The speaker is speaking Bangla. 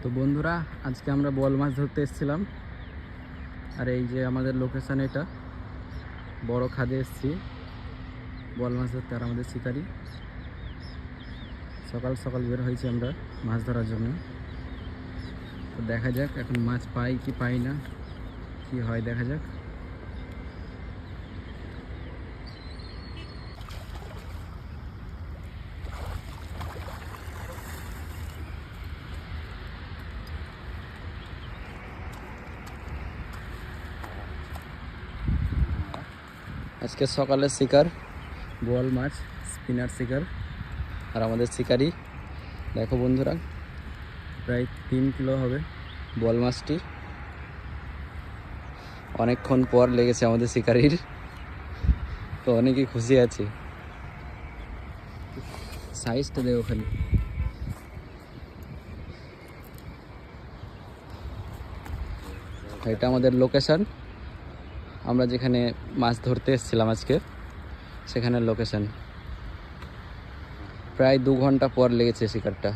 তো বন্ধুরা, আজকে আমরা বোয়াল মাছ ধরতে এসেছিলাম। আর এই যে আমাদের লোকেশন, এটা বড় খাদে এসেছি বোয়াল মাছ ধরতে। আর আমাদের শিকারি সকাল সকাল বের হয়েছি আমরা মাছ ধরার জন্য। তো দেখা যাক এখন মাছ পাই কি পাই না, কি হয় দেখা যাক। আজকে সকালে শিকার বোয়াল মাছ, স্পিনার শিকার। আর আমাদের শিকারি দেখো বন্ধুরা, প্রায় 3 কিলো হবে বোয়াল মাছটি। অনেকক্ষণ পর লেগেছে আমাদের শিকারির, তো অনেকই খুশি আছে। সাইজটা দেখো খালি। এটা আমাদের লোকেশন, আমরা যেখানে মাছ ধরতে এসেছিলাম আজকে, সেখানের লোকেশন। প্রায় 2 ঘন্টা পর লেগেছে শিকারটা।